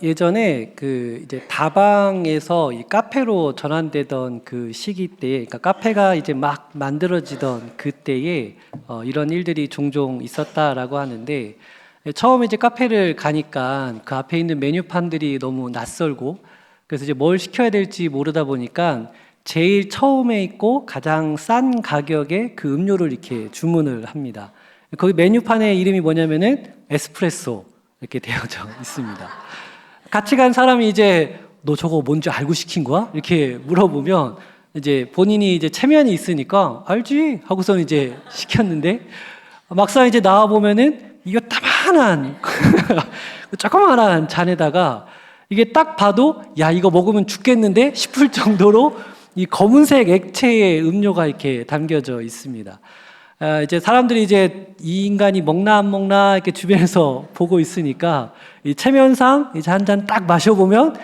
예전에 그 이제 다방에서 이 카페로 전환되던 그 시기 때에, 그러니까 카페가 이제 막 만들어지던 그때에 이런 일들이 종종 있었다라고 하는데, 처음에 이제 카페를 가니까 그 앞에 있는 메뉴판들이 너무 낯설고, 그래서 이제 뭘 시켜야 될지 모르다 보니까 제일 처음에 있고 가장 싼 가격에 그 음료를 이렇게 주문을 합니다. 거기 메뉴판의 이름이 뭐냐면은 에스프레소 이렇게 되어져 있습니다. 같이 간 사람이 이제 너 저거 뭔지 알고 시킨 거야? 이렇게 물어보면 이제 본인이 이제 체면이 있으니까 알지 하고선 이제 시켰는데, 막상 이제 나와 보면은 이거 따만한 조그만한 잔에다가 이게 딱 봐도 야 이거 먹으면 죽겠는데 싶을 정도로 이 검은색 액체의 음료가 이렇게 담겨져 있습니다. 이제 사람들이 이제 이 인간이 먹나 안 먹나 이렇게 주변에서 보고 있으니까 이 체면상 이제 한 잔 딱 마셔보면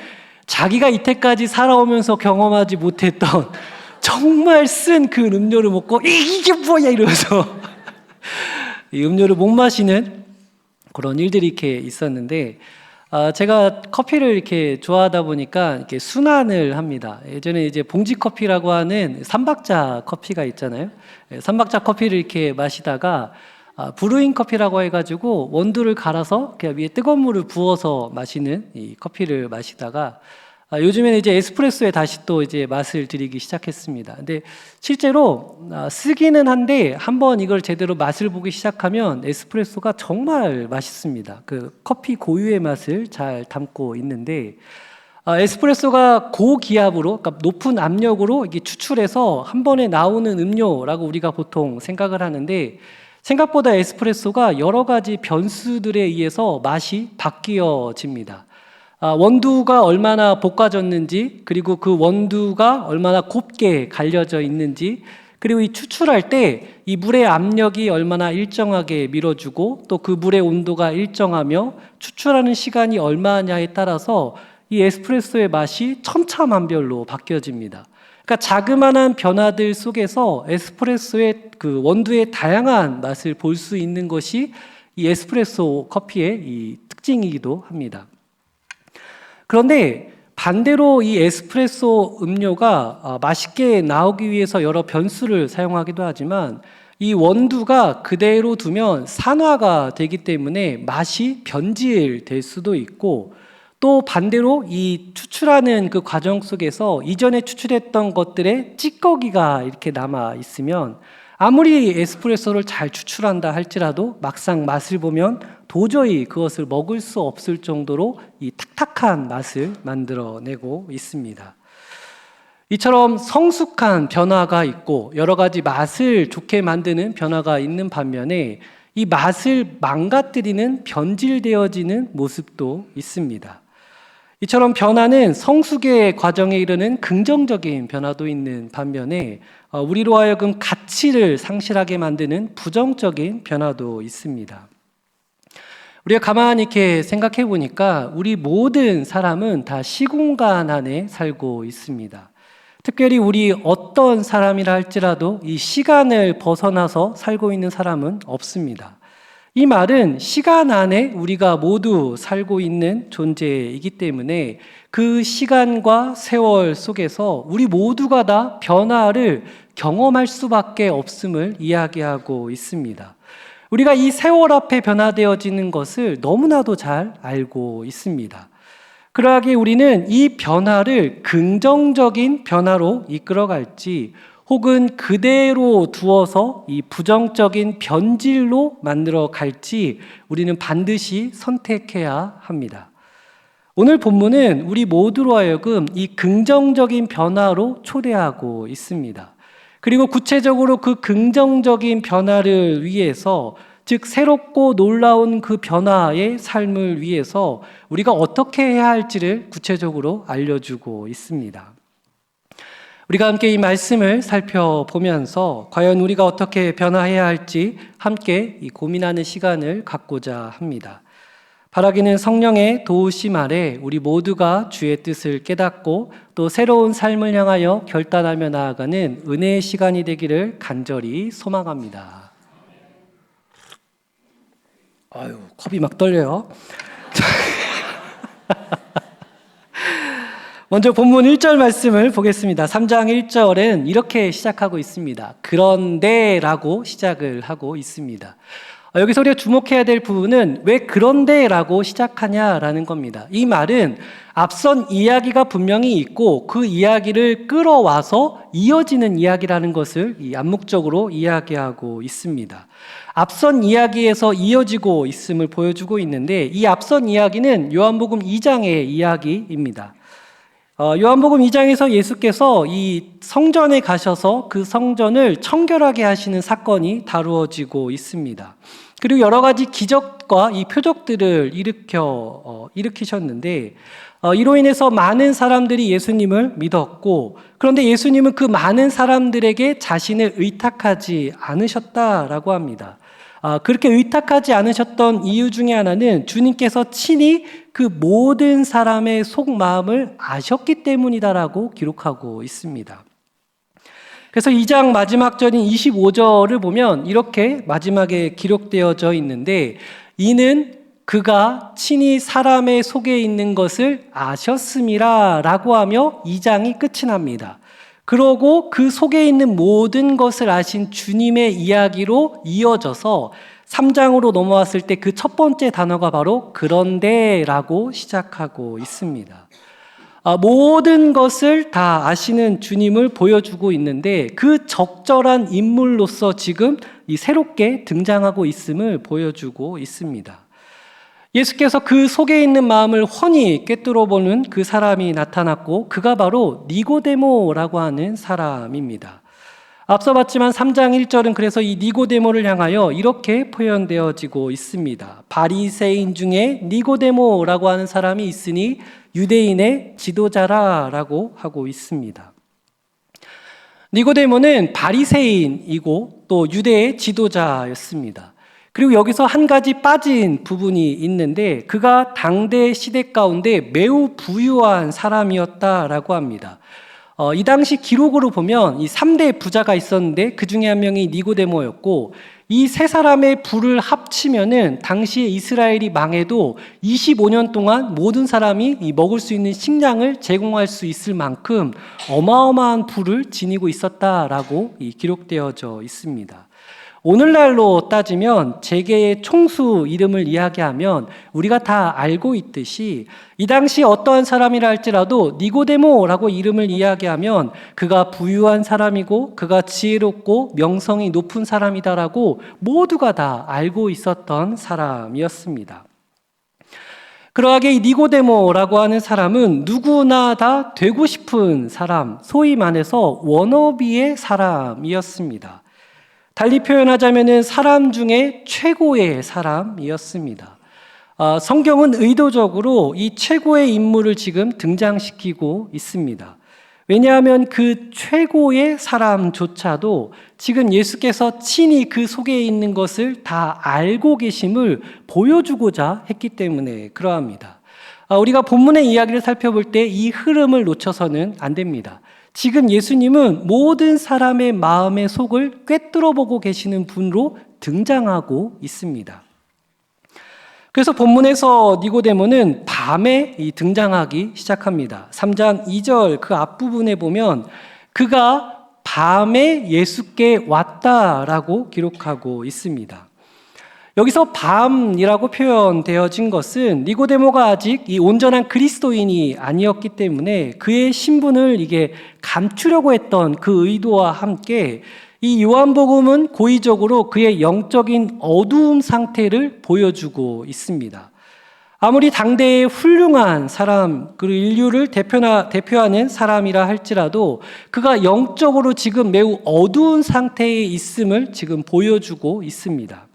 자기가 이때까지 살아오면서 경험하지 못했던 정말 쓴 그 음료를 먹고 이게 뭐야 이러면서 이 음료를 못 마시는 그런 일들이 이렇게 있었는데, 제가 커피를 이렇게 좋아하다 보니까 이렇게 순환을 합니다. 예전에 이제 봉지 커피라고 하는 삼박자 커피가 있잖아요. 삼박자 커피를 이렇게 마시다가 브루잉 커피라고 해가지고 원두를 갈아서 그냥 위에 뜨거운 물을 부어서 마시는 이 커피를 마시다가 요즘에는 이제 에스프레소에 다시 또 이제 맛을 들이기 시작했습니다. 근데 실제로 쓰기는 한데 한번 이걸 제대로 맛을 보기 시작하면 에스프레소가 정말 맛있습니다. 그 커피 고유의 맛을 잘 담고 있는데, 에스프레소가 고기압으로, 그러니까 높은 압력으로 이게 추출해서 한 번에 나오는 음료라고 우리가 보통 생각을 하는데, 생각보다 에스프레소가 여러 가지 변수들에 의해서 맛이 바뀌어집니다. 원두가 얼마나 볶아졌는지, 그리고 그 원두가 얼마나 곱게 갈려져 있는지, 그리고 이 추출할 때 이 물의 압력이 얼마나 일정하게 밀어주고 또 그 물의 온도가 일정하며 추출하는 시간이 얼마냐에 따라서 이 에스프레소의 맛이 천차만별로 바뀌어집니다. 그러니까 자그마한 변화들 속에서 에스프레소의 그 원두의 다양한 맛을 볼 수 있는 것이 이 에스프레소 커피의 이 특징이기도 합니다. 그런데 반대로 이 에스프레소 음료가 맛있게 나오기 위해서 여러 변수를 사용하기도 하지만 이 원두가 그대로 두면 산화가 되기 때문에 맛이 변질될 수도 있고, 또 반대로 이 추출하는 그 과정 속에서 이전에 추출했던 것들의 찌꺼기가 이렇게 남아 있으면 아무리 에스프레소를 잘 추출한다 할지라도 막상 맛을 보면 도저히 그것을 먹을 수 없을 정도로 이 탁탁한 맛을 만들어내고 있습니다. 이처럼 성숙한 변화가 있고 여러 가지 맛을 좋게 만드는 변화가 있는 반면에 이 맛을 망가뜨리는 변질되어지는 모습도 있습니다. 이처럼 변화는 성숙의 과정에 이르는 긍정적인 변화도 있는 반면에 우리로 하여금 가치를 상실하게 만드는 부정적인 변화도 있습니다. 우리가 가만히 이렇게 생각해 보니까 우리 모든 사람은 다 시공간 안에 살고 있습니다. 특별히 우리 어떤 사람이라 할지라도 이 시간을 벗어나서 살고 있는 사람은 없습니다. 이 말은 시간 안에 우리가 모두 살고 있는 존재이기 때문에 그 시간과 세월 속에서 우리 모두가 다 변화를 경험할 수밖에 없음을 이야기하고 있습니다. 우리가 이 세월 앞에 변화되어지는 것을 너무나도 잘 알고 있습니다. 그러하기에 우리는 이 변화를 긍정적인 변화로 이끌어갈지 혹은 그대로 두어서 이 부정적인 변질로 만들어 갈지 우리는 반드시 선택해야 합니다. 오늘 본문은 우리 모두로 하여금 이 긍정적인 변화로 초대하고 있습니다. 그리고 구체적으로 그 긍정적인 변화를 위해서, 즉 새롭고 놀라운 그 변화의 삶을 위해서 우리가 어떻게 해야 할지를 구체적으로 알려주고 있습니다. 우리가 함께 이 말씀을 살펴보면서 과연 우리가 어떻게 변화해야 할지 함께 이 고민하는 시간을 갖고자 합니다. 바라기는 성령의 도우심 아래 우리 모두가 주의 뜻을 깨닫고 또 새로운 삶을 향하여 결단하며 나아가는 은혜의 시간이 되기를 간절히 소망합니다. 아유, 컵이 막 떨려요. 먼저 본문 1절 말씀을 보겠습니다. 3장 1절은 이렇게 시작하고 있습니다. 그런데라고 시작을 하고 있습니다. 여기서 우리가 주목해야 될 부분은 왜 그런데라고 시작하냐라는 겁니다. 이 말은 앞선 이야기가 분명히 있고 그 이야기를 끌어와서 이어지는 이야기라는 것을 이 암묵적으로 이야기하고 있습니다. 앞선 이야기에서 이어지고 있음을 보여주고 있는데 이 앞선 이야기는 요한복음 2장의 이야기입니다. 요한복음 2장에서 예수께서 이 성전에 가셔서 그 성전을 청결하게 하시는 사건이 다루어지고 있습니다. 그리고 여러 가지 기적과 이 표적들을 일으키셨는데 이로 인해서 많은 사람들이 예수님을 믿었고 그런데 예수님은 그 많은 사람들에게 자신을 의탁하지 않으셨다라고 합니다. 그렇게 의탁하지 않으셨던 이유 중에 하나는 주님께서 친히 그 모든 사람의 속마음을 아셨기 때문이다라고 기록하고 있습니다. 그래서 2장 마지막 절인 25절을 보면 이렇게 마지막에 기록되어져 있는데 이는 그가 친히 사람의 속에 있는 것을 아셨음이라 라고 하며 2장이 끝이 납니다. 그러고 그 속에 있는 모든 것을 아신 주님의 이야기로 이어져서 3장으로 넘어왔을 때 그 첫 번째 단어가 바로 그런데라고 시작하고 있습니다. 모든 것을 다 아시는 주님을 보여주고 있는데 그 적절한 인물로서 지금 이 새롭게 등장하고 있음을 보여주고 있습니다. 예수께서 그 속에 있는 마음을 훤히 꿰뚫어 보는 그 사람이 나타났고 그가 바로 니고데모라고 하는 사람입니다. 앞서 봤지만 3장 1절은 그래서 이 니고데모를 향하여 이렇게 표현되어지고 있습니다. 바리새인 중에 니고데모라고 하는 사람이 있으니 유대인의 지도자라라고 하고 있습니다. 니고데모는 바리새인이고 또 유대의 지도자였습니다. 그리고 여기서 한 가지 빠진 부분이 있는데 그가 당대 시대 가운데 매우 부유한 사람이었다라고 합니다. 이 당시 기록으로 보면 이 3대 부자가 있었는데 그 중에 한 명이 니고데모였고 이 세 사람의 부를 합치면은 당시에 이스라엘이 망해도 25년 동안 모든 사람이 먹을 수 있는 식량을 제공할 수 있을 만큼 어마어마한 부를 지니고 있었다라고 기록되어져 있습니다. 오늘날로 따지면 재계의 총수 이름을 이야기하면 우리가 다 알고 있듯이 이 당시 어떠한 사람이라 할지라도 니고데모라고 이름을 이야기하면 그가 부유한 사람이고 그가 지혜롭고 명성이 높은 사람이다라고 모두가 다 알고 있었던 사람이었습니다. 그러하게 이 니고데모라고 하는 사람은 누구나 다 되고 싶은 사람, 소위 말해서 워너비의 사람이었습니다. 달리 표현하자면 사람 중에 최고의 사람이었습니다. 성경은 의도적으로 이 최고의 인물을 지금 등장시키고 있습니다. 왜냐하면 그 최고의 사람조차도 지금 예수께서 친히 그 속에 있는 것을 다 알고 계심을 보여주고자 했기 때문에 그러합니다. 우리가 본문의 이야기를 살펴볼 때 이 흐름을 놓쳐서는 안 됩니다. 지금 예수님은 모든 사람의 마음의 속을 꿰뚫어 보고 계시는 분으로 등장하고 있습니다. 그래서 본문에서 니고데모는 밤에 등장하기 시작합니다. 3장 2절 그 앞부분에 보면 그가 밤에 예수께 왔다라고 기록하고 있습니다. 여기서 밤이라고 표현되어진 것은 니고데모가 아직 이 온전한 그리스도인이 아니었기 때문에 그의 신분을 이게 감추려고 했던 그 의도와 함께 이 요한복음은 고의적으로 그의 영적인 어두움 상태를 보여주고 있습니다. 아무리 당대의 훌륭한 사람, 그리고 인류를 대표하는 사람이라 할지라도 그가 영적으로 지금 매우 어두운 상태에 있음을 지금 보여주고 있습니다.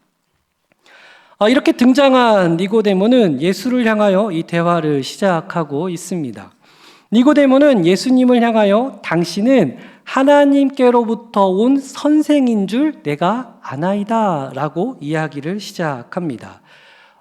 이렇게 등장한 니고데모는 예수를 향하여 이 대화를 시작하고 있습니다. 니고데모는 예수님을 향하여 당신은 하나님께로부터 온 선생인 줄 내가 아나이다 라고 이야기를 시작합니다.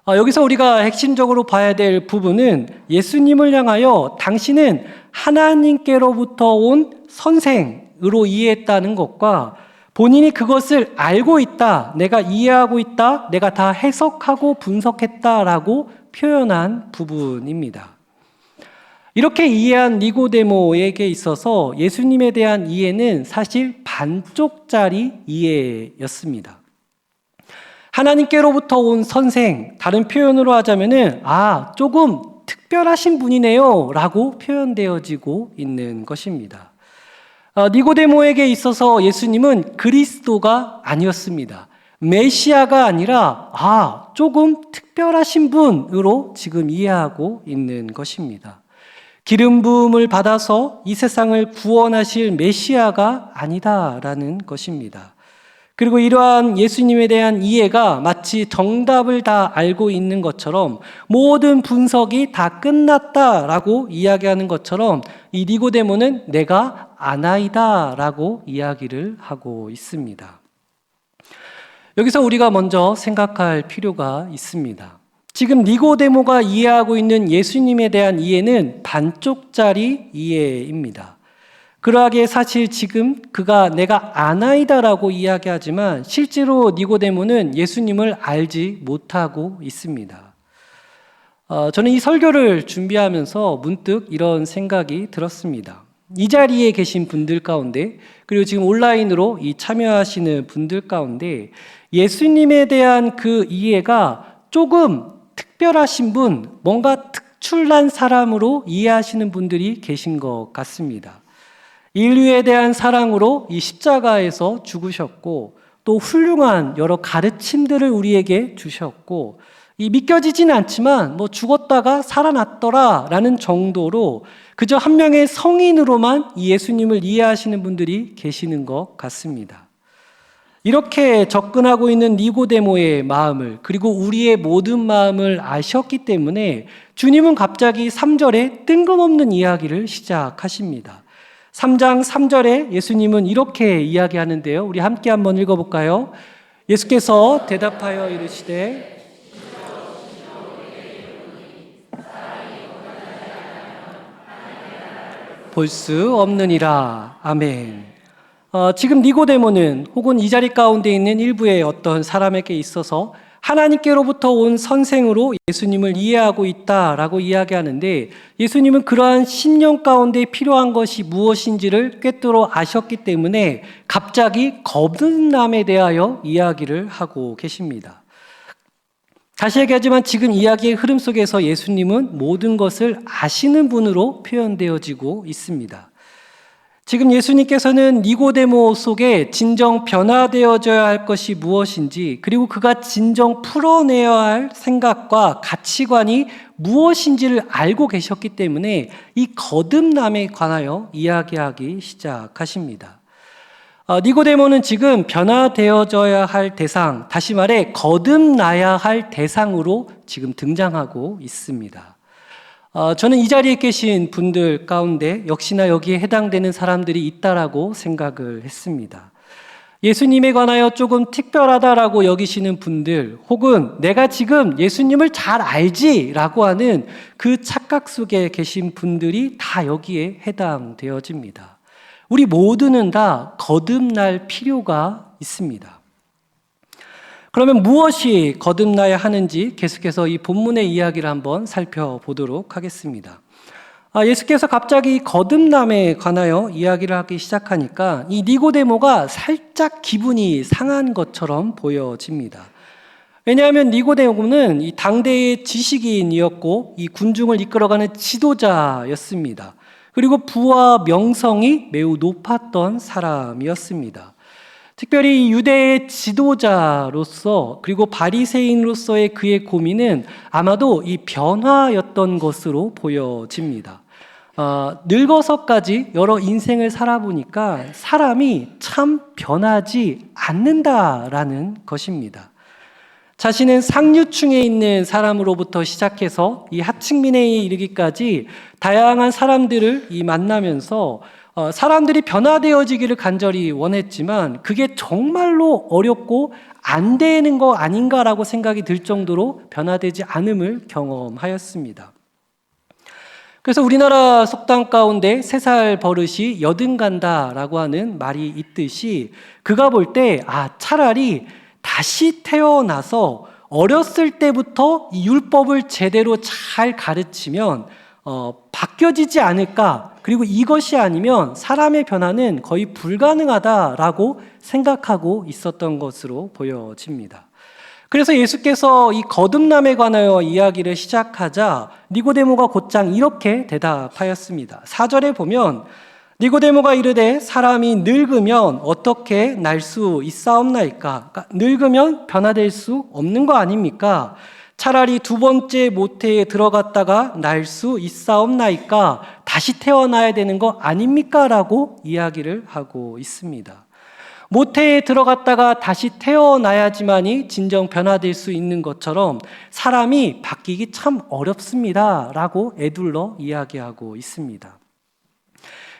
여기서 우리가 핵심적으로 봐야 될 부분은 예수님을 향하여 당신은 하나님께로부터 온 선생으로 이해했다는 것과 본인이 그것을 알고 있다, 내가 이해하고 있다, 내가 다 해석하고 분석했다라고 표현한 부분입니다. 이렇게 이해한 니고데모에게 있어서 예수님에 대한 이해는 사실 반쪽짜리 이해였습니다. 하나님께로부터 온 선생, 다른 표현으로 하자면은 조금 특별하신 분이네요 라고 표현되어지고 있는 것입니다. 니고데모에게 있어서 예수님은 그리스도가 아니었습니다. 메시아가 아니라 조금 특별하신 분으로 지금 이해하고 있는 것입니다. 기름 부음을 받아서 이 세상을 구원하실 메시아가 아니다라는 것입니다. 그리고 이러한 예수님에 대한 이해가 마치 정답을 다 알고 있는 것처럼 모든 분석이 다 끝났다라고 이야기하는 것처럼 이 니고데모는 내가 아나이다라고 이야기를 하고 있습니다. 여기서 우리가 먼저 생각할 필요가 있습니다. 지금 니고데모가 이해하고 있는 예수님에 대한 이해는 반쪽짜리 이해입니다. 그러하기에 사실 지금 그가 내가 아나이다라고 이야기하지만 실제로 니고데모는 예수님을 알지 못하고 있습니다. 저는 이 설교를 준비하면서 문득 이런 생각이 들었습니다. 이 자리에 계신 분들 가운데 그리고 지금 온라인으로 참여하시는 분들 가운데 예수님에 대한 그 이해가 조금 특별하신 분, 뭔가 특출난 사람으로 이해하시는 분들이 계신 것 같습니다. 인류에 대한 사랑으로 이 십자가에서 죽으셨고 또 훌륭한 여러 가르침들을 우리에게 주셨고 이 믿겨지진 않지만 죽었다가 살아났더라라는 정도로 그저 한 명의 성인으로만 이 예수님을 이해하시는 분들이 계시는 것 같습니다. 이렇게 접근하고 있는 니고데모의 마음을 그리고 우리의 모든 마음을 아셨기 때문에 주님은 갑자기 3절에 뜬금없는 이야기를 시작하십니다. 3장 3절에 예수님은 이렇게 이야기하는데요. 우리 함께 한번 읽어볼까요? 예수께서 대답하여 이르시되 볼 수 없느니라. 아멘. 지금 니고데모는 혹은 이 자리 가운데 있는 일부의 어떤 사람에게 있어서 하나님께로부터 온 선생으로 예수님을 이해하고 있다라고 이야기하는데 예수님은 그러한 신령 가운데 필요한 것이 무엇인지를 꿰뚫어 아셨기 때문에 갑자기 거듭남에 대하여 이야기를 하고 계십니다. 다시 얘기하지만 지금 이야기의 흐름 속에서 예수님은 모든 것을 아시는 분으로 표현되어지고 있습니다. 지금 예수님께서는 니고데모 속에 진정 변화되어져야 할 것이 무엇인지 그리고 그가 진정 풀어내야 할 생각과 가치관이 무엇인지를 알고 계셨기 때문에 이 거듭남에 관하여 이야기하기 시작하십니다. 니고데모는 지금 변화되어져야 할 대상, 다시 말해 거듭나야 할 대상으로 지금 등장하고 있습니다. 저는 이 자리에 계신 분들 가운데 역시나 여기에 해당되는 사람들이 있다라고 생각을 했습니다. 예수님에 관하여 조금 특별하다라고 여기시는 분들 혹은 내가 지금 예수님을 잘 알지라고 하는 그 착각 속에 계신 분들이 다 여기에 해당되어집니다. 우리 모두는 다 거듭날 필요가 있습니다. 그러면 무엇이 거듭나야 하는지 계속해서 이 본문의 이야기를 한번 살펴보도록 하겠습니다. 예수께서 갑자기 거듭남에 관하여 이야기를 하기 시작하니까 이 니고데모가 살짝 기분이 상한 것처럼 보여집니다. 왜냐하면 니고데모는 이 당대의 지식인이었고 이 군중을 이끌어가는 지도자였습니다. 그리고 부와 명성이 매우 높았던 사람이었습니다. 특별히 유대의 지도자로서 그리고 바리새인으로서의 그의 고민은 아마도 이 변화였던 것으로 보여집니다. 늙어서까지 여러 인생을 살아보니까 사람이 참 변하지 않는다라는 것입니다. 자신은 상류층에 있는 사람으로부터 시작해서 이 하층민에 이르기까지 다양한 사람들을 만나면서 사람들이 변화되어지기를 간절히 원했지만 그게 정말로 어렵고 안 되는 거 아닌가라고 생각이 들 정도로 변화되지 않음을 경험하였습니다. 그래서 우리나라 속담 가운데 3살 버릇이 여든간다라고 하는 말이 있듯이 그가 볼 때 차라리 다시 태어나서 어렸을 때부터 이 율법을 제대로 잘 가르치면 바뀌어지지 않을까? 그리고 이것이 아니면 사람의 변화는 거의 불가능하다라고 생각하고 있었던 것으로 보여집니다. 그래서 예수께서 이 거듭남에 관하여 이야기를 시작하자 니고데모가 곧장 이렇게 대답하였습니다. 4절에 보면 니고데모가 이르되 사람이 늙으면 어떻게 날 수 있사옵나이까? 그러니까 늙으면 변화될 수 없는 거 아닙니까? 차라리 두 번째 모태에 들어갔다가 날 수 있사옵나이까? 다시 태어나야 되는 거 아닙니까? 라고 이야기를 하고 있습니다. 모태에 들어갔다가 다시 태어나야지만이 진정 변화될 수 있는 것처럼 사람이 바뀌기 참 어렵습니다. 라고 에둘러 이야기하고 있습니다.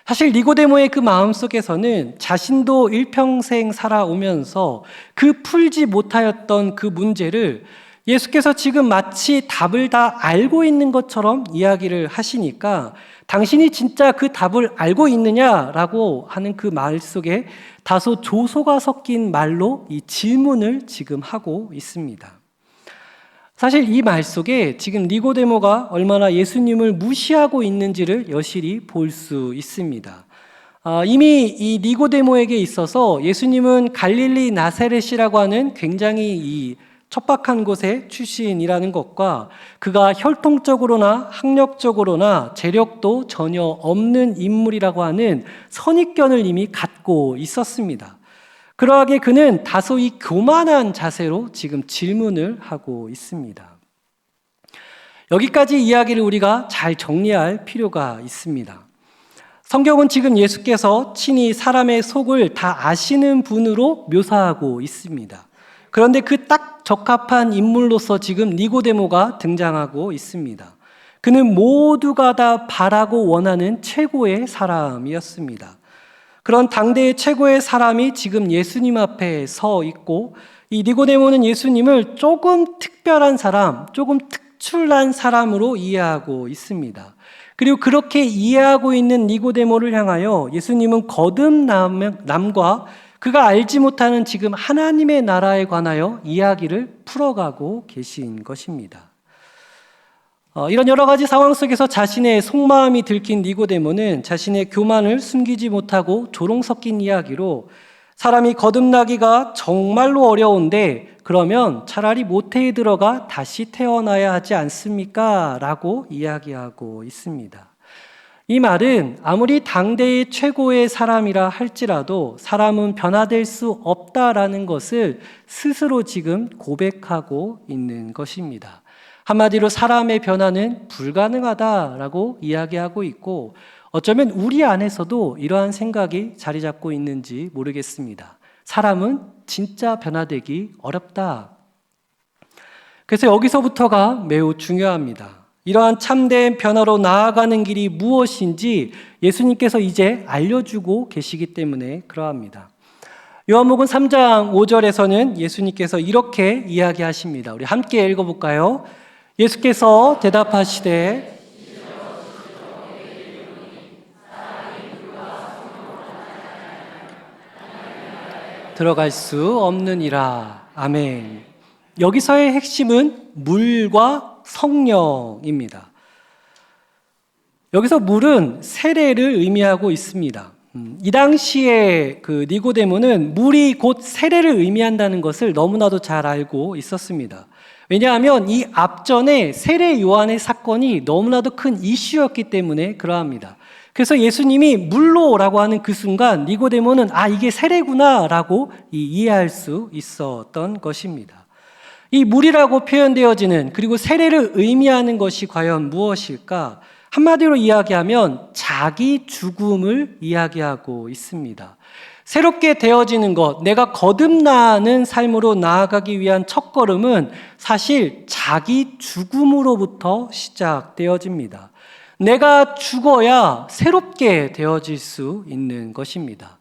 사실 니고데모의 그 마음속에서는 자신도 일평생 살아오면서 그 풀지 못하였던 그 문제를 예수께서 지금 마치 답을 다 알고 있는 것처럼 이야기를 하시니까 당신이 진짜 그 답을 알고 있느냐라고 하는 그 말 속에 다소 조소가 섞인 말로 이 질문을 지금 하고 있습니다. 사실 이 말 속에 지금 니고데모가 얼마나 예수님을 무시하고 있는지를 여실히 볼 수 있습니다. 이미 이 니고데모에게 있어서 예수님은 갈릴리 나사렛이라고 하는 굉장히 이 척박한 곳의 출신이라는 것과 그가 혈통적으로나 학력적으로나 재력도 전혀 없는 인물이라고 하는 선입견을 이미 갖고 있었습니다. 그러하게 그는 다소 이 교만한 자세로 지금 질문을 하고 있습니다. 여기까지 이야기를 우리가 잘 정리할 필요가 있습니다. 성경은 지금 예수께서 친히 사람의 속을 다 아시는 분으로 묘사하고 있습니다. 그런데 그 딱 적합한 인물로서 지금 니고데모가 등장하고 있습니다. 그는 모두가 다 바라고 원하는 최고의 사람이었습니다. 그런 당대의 최고의 사람이 지금 예수님 앞에 서 있고 이 니고데모는 예수님을 조금 특별한 사람, 조금 특출난 사람으로 이해하고 있습니다. 그리고 그렇게 이해하고 있는 니고데모를 향하여 예수님은 거듭남과 그가 알지 못하는 지금 하나님의 나라에 관하여 이야기를 풀어가고 계신 것입니다. 이런 여러 가지 상황 속에서 자신의 속마음이 들킨 니고데모는 자신의 교만을 숨기지 못하고 조롱 섞인 이야기로 사람이 거듭나기가 정말로 어려운데 그러면 차라리 모태에 들어가 다시 태어나야 하지 않습니까? 라고 이야기하고 있습니다. 이 말은 아무리 당대의 최고의 사람이라 할지라도 사람은 변화될 수 없다라는 것을 스스로 지금 고백하고 있는 것입니다. 한마디로 사람의 변화는 불가능하다라고 이야기하고 있고 어쩌면 우리 안에서도 이러한 생각이 자리 잡고 있는지 모르겠습니다. 사람은 진짜 변화되기 어렵다. 그래서 여기서부터가 매우 중요합니다. 이러한 참된 변화로 나아가는 길이 무엇인지 예수님께서 이제 알려주고 계시기 때문에 그러합니다. 요한복음 3장 5절에서는 예수님께서 이렇게 이야기하십니다. 우리 함께 읽어볼까요? 예수께서 대답하시되 들어갈 수 없느니라. 아멘. 여기서의 핵심은 물과 성령입니다. 여기서 물은 세례를 의미하고 있습니다. 이 당시에 그 니고데모는 물이 곧 세례를 의미한다는 것을 너무나도 잘 알고 있었습니다. 왜냐하면 이 앞전에 세례 요한의 사건이 너무나도 큰 이슈였기 때문에 그러합니다. 그래서 예수님이 물로라고 하는 그 순간 니고데모는 이게 세례구나라고 이해할 수 있었던 것입니다. 이 물이라고 표현되어지는 그리고 세례를 의미하는 것이 과연 무엇일까? 한마디로 이야기하면 자기 죽음을 이야기하고 있습니다. 새롭게 되어지는 것, 내가 거듭나는 삶으로 나아가기 위한 첫걸음은 사실 자기 죽음으로부터 시작되어집니다. 내가 죽어야 새롭게 되어질 수 있는 것입니다.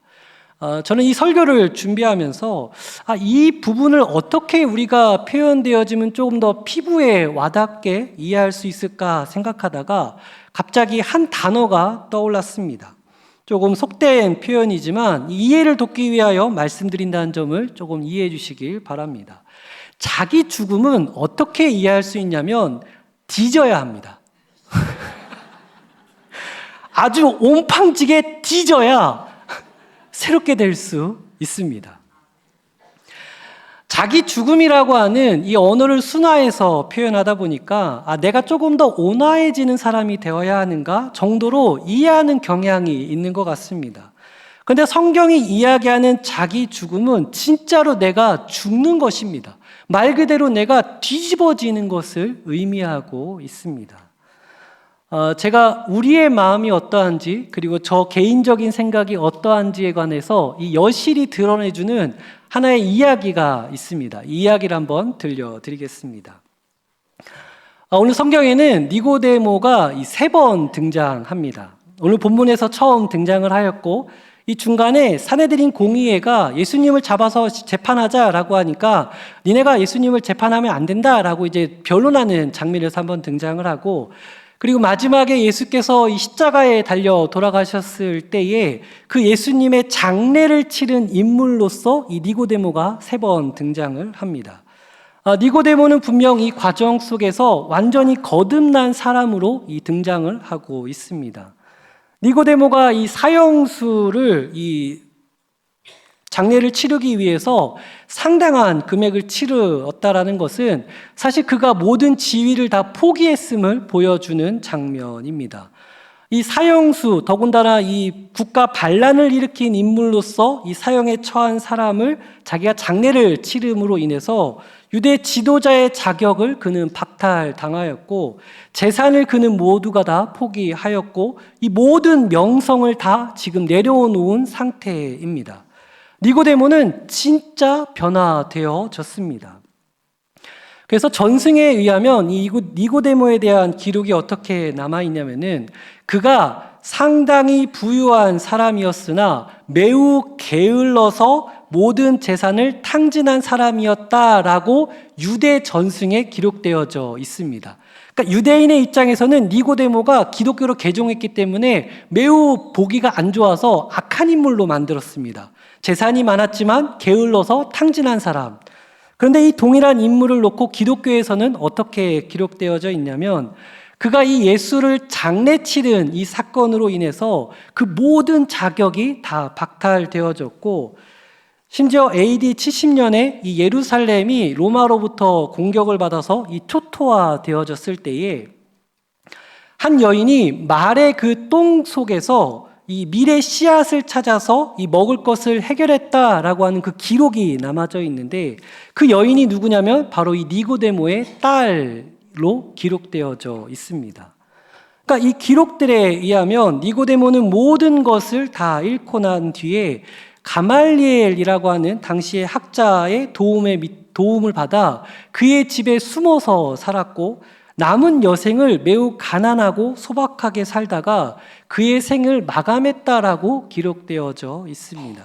저는 이 설교를 준비하면서 이 부분을 어떻게 우리가 표현되어지면 조금 더 피부에 와닿게 이해할 수 있을까 생각하다가 갑자기 한 단어가 떠올랐습니다. 조금 속된 표현이지만 이해를 돕기 위하여 말씀드린다는 점을 조금 이해해 주시길 바랍니다. 자기 죽음은 어떻게 이해할 수 있냐면 뒤져야 합니다. 아주 온팡지게 뒤져야 새롭게 될 수 있습니다. 자기 죽음이라고 하는 이 언어를 순화해서 표현하다 보니까 내가 조금 더 온화해지는 사람이 되어야 하는가 정도로 이해하는 경향이 있는 것 같습니다. 그런데 성경이 이야기하는 자기 죽음은 진짜로 내가 죽는 것입니다. 말 그대로 내가 뒤집어지는 것을 의미하고 있습니다. 제가 우리의 마음이 어떠한지 그리고 저 개인적인 생각이 어떠한지에 관해서 이 여실히 드러내주는 하나의 이야기가 있습니다. 이 이야기를 한번 들려드리겠습니다. 오늘 성경에는 니고데모가 3번 등장합니다. 오늘 본문에서 처음 등장을 하였고 이 중간에 산헤드린 공의회가 예수님을 잡아서 재판하자라고 하니까 니네가 예수님을 재판하면 안 된다라고 이제 변론하는 장면에서 한번 등장을 하고 그리고 마지막에 예수께서 이 십자가에 달려 돌아가셨을 때에 그 예수님의 장례를 치른 인물로서 이 니고데모가 3번 등장을 합니다. 니고데모는 분명 이 과정 속에서 완전히 거듭난 사람으로 이 등장을 하고 있습니다. 니고데모가 이 사형수를 이 장례를 치르기 위해서 상당한 금액을 치르었다라는 것은 사실 그가 모든 지위를 다 포기했음을 보여주는 장면입니다. 이 사형수, 더군다나 이 국가 반란을 일으킨 인물로서 이 사형에 처한 사람을 자기가 장례를 치름으로 인해서 유대 지도자의 자격을 그는 박탈당하였고 재산을 그는 모두가 다 포기하였고 이 모든 명성을 다 지금 내려놓은 상태입니다. 니고데모는 진짜 변화되어졌습니다. 그래서 전승에 의하면 이 니고데모에 대한 기록이 어떻게 남아있냐면은 그가 상당히 부유한 사람이었으나 매우 게을러서 모든 재산을 탕진한 사람이었다라고 유대 전승에 기록되어져 있습니다. 그러니까 유대인의 입장에서는 니고데모가 기독교로 개종했기 때문에 매우 보기가 안 좋아서 악한 인물로 만들었습니다. 재산이 많았지만 게을러서 탕진한 사람. 그런데 이 동일한 인물을 놓고 기독교에서는 어떻게 기록되어져 있냐면 그가 이 예수를 장례 치른 이 사건으로 인해서 그 모든 자격이 다 박탈되어졌고 심지어 AD 70년에 이 예루살렘이 로마로부터 공격을 받아서 이 초토화되어졌을 때에 한 여인이 말의 그 똥 속에서 이 밀의 씨앗을 찾아서 이 먹을 것을 해결했다라고 하는 그 기록이 남아져 있는데 그 여인이 누구냐면 바로 이 니고데모의 딸로 기록되어져 있습니다. 그러니까 이 기록들에 의하면 니고데모는 모든 것을 다 잃고 난 뒤에 가말리엘이라고 하는 당시의 학자의 도움을 받아 그의 집에 숨어서 살았고 남은 여생을 매우 가난하고 소박하게 살다가 그의 생을 마감했다라고 기록되어져 있습니다.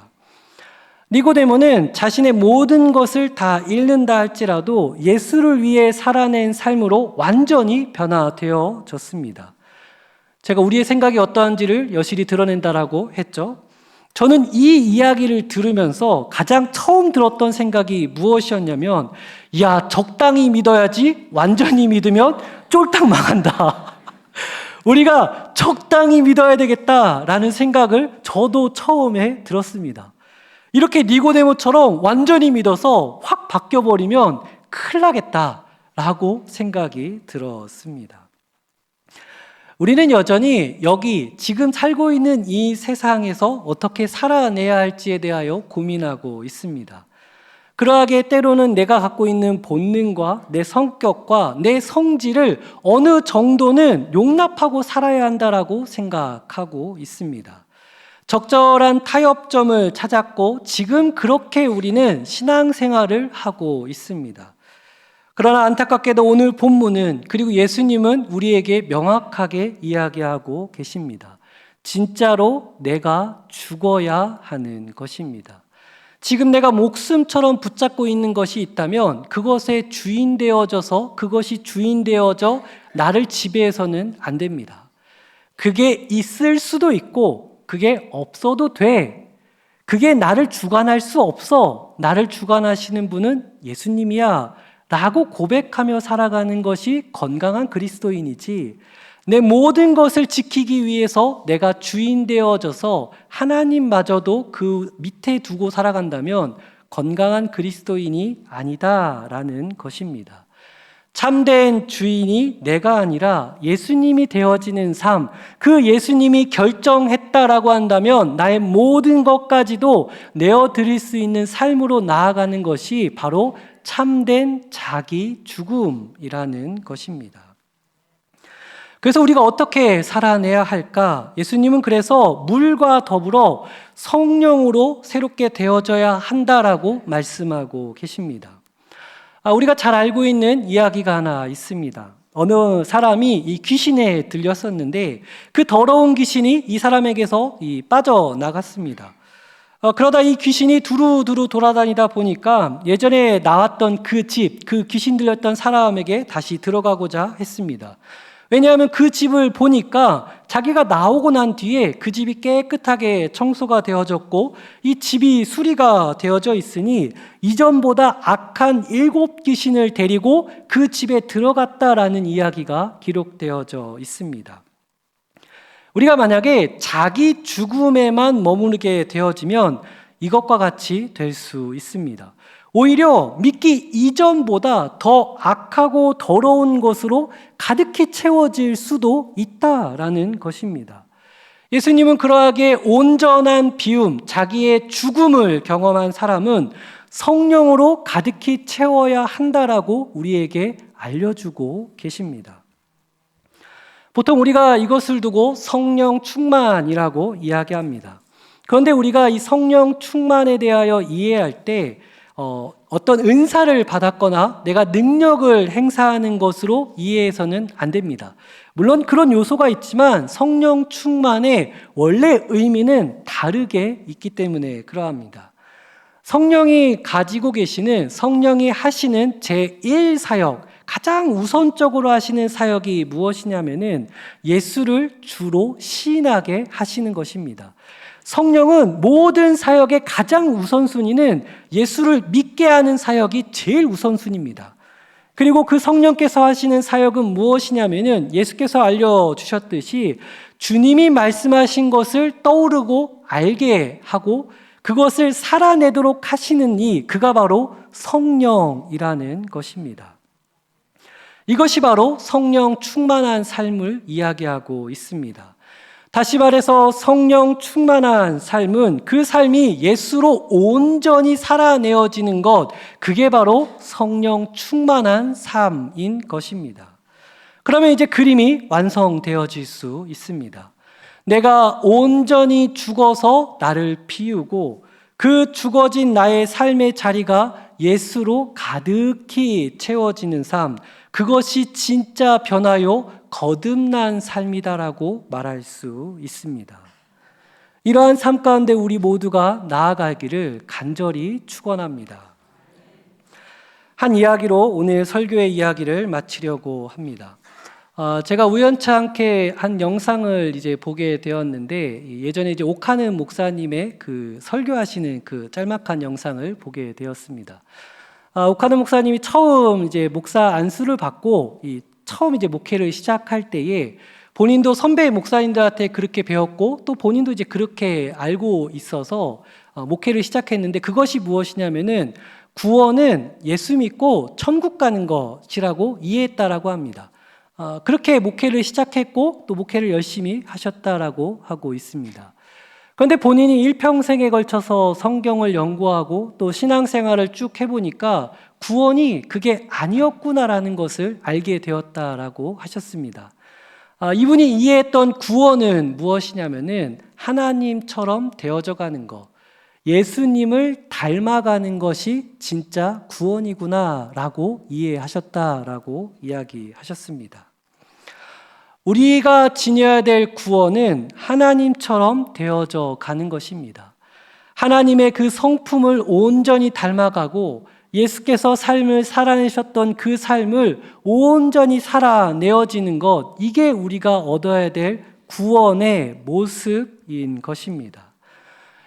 니고데모는 자신의 모든 것을 다 잃는다 할지라도 예수를 위해 살아낸 삶으로 완전히 변화되어졌습니다. 제가 우리의 생각이 어떠한지를 여실히 드러낸다라고 했죠. 저는 이 이야기를 들으면서 가장 처음 들었던 생각이 무엇이었냐면 야, 적당히 믿어야지 완전히 믿으면 쫄딱 망한다. 우리가 적당히 믿어야 되겠다라는 생각을 저도 처음에 들었습니다. 이렇게 니고데모처럼 완전히 믿어서 확 바뀌어버리면 큰일 나겠다라고 생각이 들었습니다. 우리는 여전히 여기 지금 살고 있는 이 세상에서 어떻게 살아내야 할지에 대하여 고민하고 있습니다. 그러하게 때로는 내가 갖고 있는 본능과 내 성격과 내 성질을 어느 정도는 용납하고 살아야 한다라고 생각하고 있습니다. 적절한 타협점을 찾았고 지금 그렇게 우리는 신앙생활을 하고 있습니다. 그러나 안타깝게도 오늘 본문은 그리고 예수님은 우리에게 명확하게 이야기하고 계십니다. 진짜로 내가 죽어야 하는 것입니다. 지금 내가 목숨처럼 붙잡고 있는 것이 있다면 그것에 주인되어져서 그것이 주인되어져 나를 지배해서는 안 됩니다. 그게 있을 수도 있고 그게 없어도 돼. 그게 나를 주관할 수 없어. 나를 주관하시는 분은 예수님이야 라고 고백하며 살아가는 것이 건강한 그리스도인이지 내 모든 것을 지키기 위해서 내가 주인 되어져서 하나님마저도 그 밑에 두고 살아간다면 건강한 그리스도인이 아니다라는 것입니다. 참된 주인이 내가 아니라 예수님이 되어지는 삶, 그 예수님이 결정했다라고 한다면 나의 모든 것까지도 내어드릴 수 있는 삶으로 나아가는 것이 바로 참된 자기 죽음이라는 것입니다. 그래서 우리가 어떻게 살아내야 할까? 예수님은 그래서 물과 더불어 성령으로 새롭게 되어져야 한다라고 말씀하고 계십니다. 우리가 잘 알고 있는 이야기가 하나 있습니다. 어느 사람이 이 귀신에 들렸었는데 그 더러운 귀신이 이 사람에게서 빠져나갔습니다. 그러다 이 귀신이 두루두루 돌아다니다 보니까 예전에 나왔던 그 집, 그 귀신 들렸던 사람에게 다시 들어가고자 했습니다. 왜냐하면 그 집을 보니까 자기가 나오고 난 뒤에 그 집이 깨끗하게 청소가 되어졌고 이 집이 수리가 되어져 있으니 이전보다 악한 7 귀신을 데리고 그 집에 들어갔다라는 이야기가 기록되어져 있습니다. 우리가 만약에 자기 죽음에만 머무르게 되어지면 이것과 같이 될 수 있습니다. 오히려 믿기 이전보다 더 악하고 더러운 것으로 가득히 채워질 수도 있다라는 것입니다. 예수님은 그러하게 온전한 비움, 자기의 죽음을 경험한 사람은 성령으로 가득히 채워야 한다라고 우리에게 알려주고 계십니다. 보통 우리가 이것을 두고 성령 충만이라고 이야기합니다. 그런데 우리가 이 성령 충만에 대하여 이해할 때 어떤 은사를 받았거나 내가 능력을 행사하는 것으로 이해해서는 안 됩니다. 물론 그런 요소가 있지만 성령 충만의 원래 의미는 다르게 있기 때문에 그러합니다. 성령이 가지고 계시는, 성령이 하시는 제1사역, 가장 우선적으로 하시는 사역이 무엇이냐면은 예수를 주로 시인하게 하시는 것입니다. 성령은 모든 사역의 가장 우선순위는 예수를 믿게 하는 사역이 제일 우선순위입니다. 그리고 그 성령께서 하시는 사역은 무엇이냐면은 예수께서 알려주셨듯이 주님이 말씀하신 것을 떠오르고 알게 하고 그것을 살아내도록 하시는 그가 바로 성령이라는 것입니다. 이것이 바로 성령 충만한 삶을 이야기하고 있습니다. 다시 말해서 성령 충만한 삶은 그 삶이 예수로 온전히 살아내어지는 것, 그게 바로 성령 충만한 삶인 것입니다. 그러면 이제 그림이 완성되어질 수 있습니다. 내가 온전히 죽어서 나를 비우고 그 죽어진 나의 삶의 자리가 예수로 가득히 채워지는 삶, 그것이 진짜 변화요 거듭난 삶이다라고 말할 수 있습니다. 이러한 삶 가운데 우리 모두가 나아가기를 간절히 축원합니다. 한 이야기로 오늘 설교의 이야기를 마치려고 합니다. 제가 우연치 않게 한 영상을 이제 보게 되었는데 예전에 이제 옥하는 목사님의 그 설교하시는 그 짤막한 영상을 보게 되었습니다. 옥하는 목사님이 처음 이제 목사 안수를 받고 처음 이제 목회를 시작할 때에 본인도 선배 목사님들한테 그렇게 배웠고 또 본인도 이제 그렇게 알고 있어서 목회를 시작했는데 그것이 무엇이냐면은 구원은 예수 믿고 천국 가는 것이라고 이해했다라고 합니다. 그렇게 목회를 시작했고 또 목회를 열심히 하셨다라고 하고 있습니다. 그런데 본인이 일평생에 걸쳐서 성경을 연구하고 또 신앙생활을 쭉 해보니까 구원이 그게 아니었구나라는 것을 알게 되었다라고 하셨습니다. 이분이 이해했던 구원은 무엇이냐면은 하나님처럼 되어져 가는 것, 예수님을 닮아가는 것이 진짜 구원이구나라고 이해하셨다라고 이야기하셨습니다. 우리가 지녀야 될 구원은 하나님처럼 되어져 가는 것입니다. 하나님의 그 성품을 온전히 닮아가고 예수께서 삶을 살아내셨던 그 삶을 온전히 살아내어지는 것, 이게 우리가 얻어야 될 구원의 모습인 것입니다.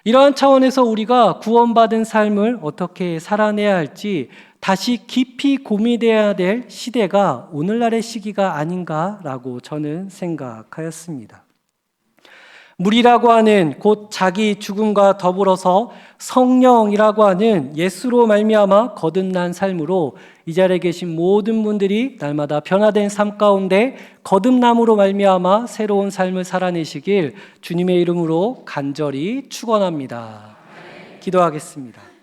이러한 차원에서 우리가 구원받은 삶을 어떻게 살아내야 할지 다시 깊이 고민해야 될 시대가 오늘날의 시기가 아닌가라고 저는 생각하였습니다. 물이라고 하는 곧 자기 죽음과 더불어서 성령이라고 하는 예수로 말미암아 거듭난 삶으로 이 자리에 계신 모든 분들이 날마다 변화된 삶 가운데 거듭남으로 말미암아 새로운 삶을 살아내시길 주님의 이름으로 간절히 축원합니다. 기도하겠습니다.